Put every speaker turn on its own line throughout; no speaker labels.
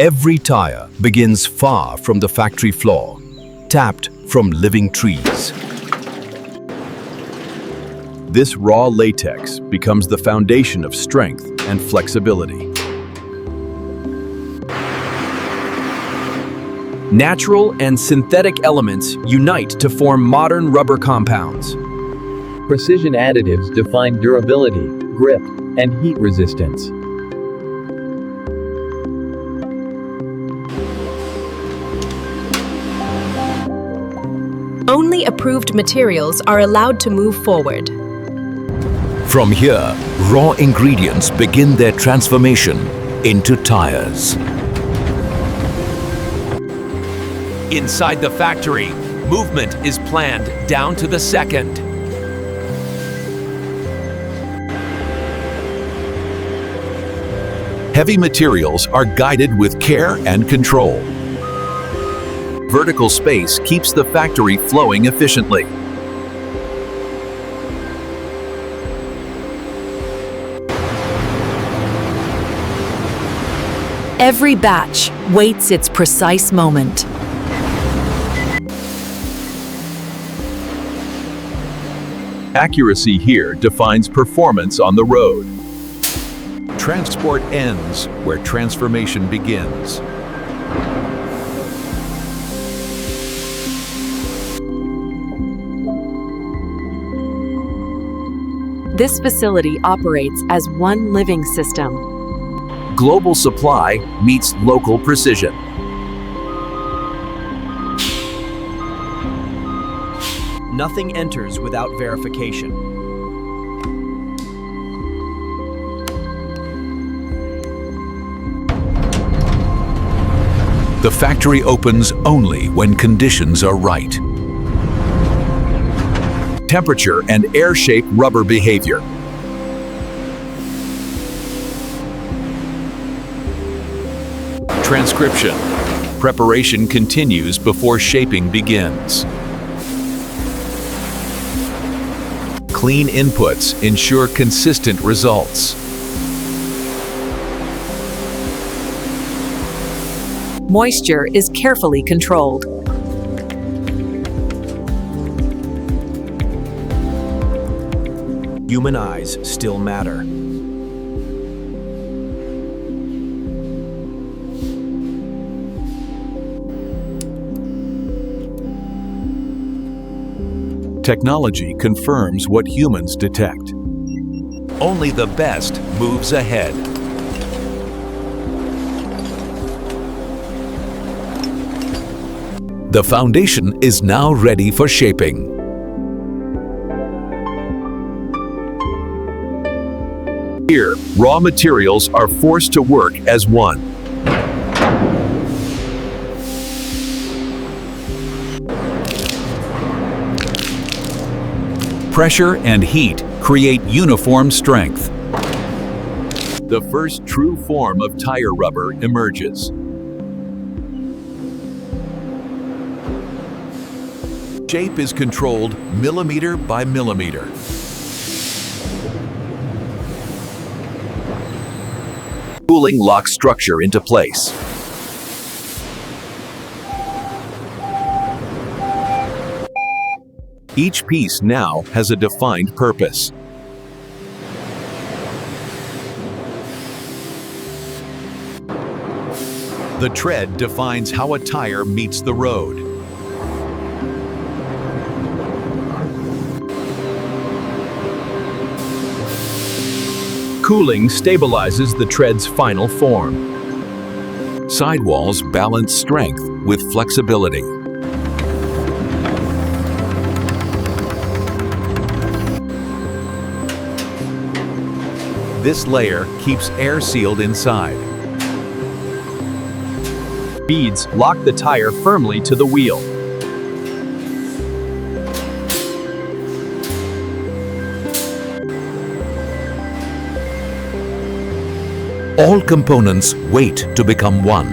Every tire begins far from the factory floor, tapped from living trees. This raw latex becomes the foundation of strength and flexibility. Natural and synthetic elements unite to form modern rubber compounds.
Precision additives define durability, grip, and heat resistance.
Only approved materials are allowed to move forward.
From here, raw ingredients begin their transformation into tires.
Inside the factory, movement is planned down to the second.
Heavy materials are guided with care and control. Vertical space keeps the factory flowing efficiently.
Every batch waits its precise moment.
Accuracy here defines performance on the road. Transport ends where transformation begins.
This facility operates as one living system.
Global supply meets local precision.
Nothing enters without verification.
The factory opens only when conditions are right. Temperature and air shape rubber behavior. Transcription. Preparation continues before shaping begins. Clean inputs ensure consistent results.
Moisture is carefully controlled.
Human eyes still matter.
Technology confirms what humans detect. Only the best moves ahead. The foundation is now ready for shaping. Here, raw materials are forced to work as one. Pressure and heat create uniform strength. The first true form of tire rubber emerges. Shape is controlled millimeter by millimeter. Cooling locks structure into place. Each piece now has a defined purpose. The tread defines how a tire meets the road. Cooling stabilizes the tread's final form. Sidewalls balance strength with flexibility. This layer keeps air sealed inside.
Beads lock the tire firmly to the wheel.
All components wait to become one.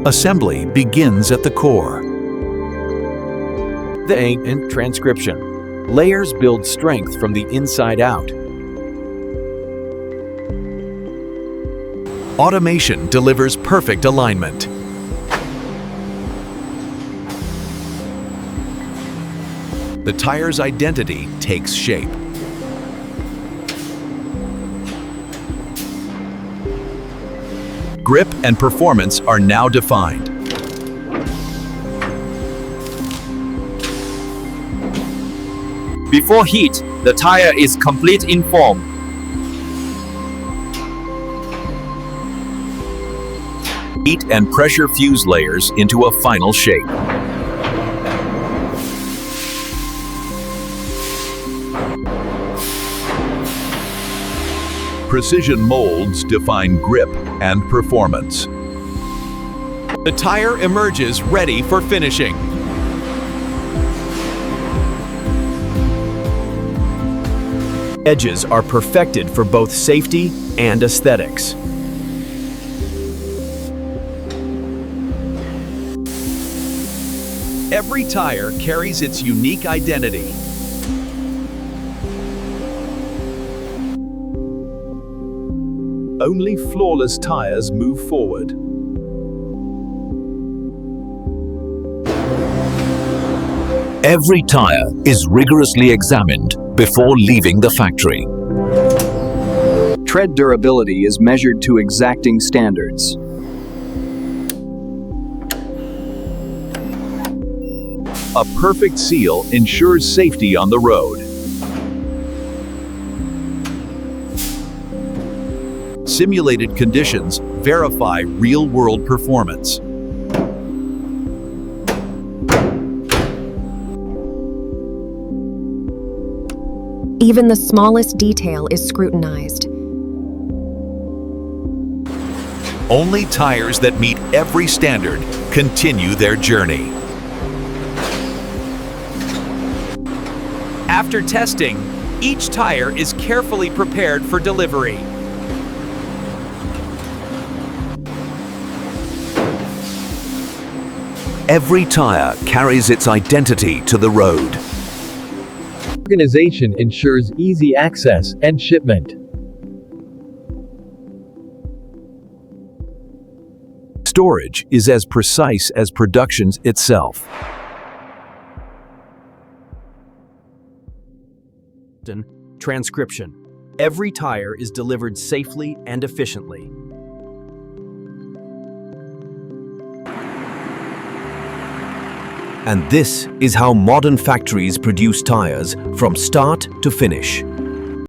Assembly begins at the core.
The ink and transcription. Layers build strength from the inside out.
Automation delivers perfect alignment. The tire's identity takes shape. Grip and performance are now defined.
Before heat, the tire is complete in form.
Heat and pressure fuse layers into a final shape. Precision molds define grip and performance.
The tire emerges ready for finishing.
Edges are perfected for both safety and aesthetics. Every tire carries its unique identity. Only flawless tires move forward.
Every tire is rigorously examined before leaving the factory.
Tread durability is measured to exacting standards.
A perfect seal ensures safety on the road. Simulated conditions verify real-world performance.
Even the smallest detail is scrutinized.
Only tires that meet every standard continue their journey.
After testing, each tire is carefully prepared for delivery.
Every tire carries its identity to the road.
Organization ensures easy access and shipment.
Storage is as precise as production itself.
Transcription. Every tire is delivered safely and efficiently.
And this is how modern factories produce tires from start to finish.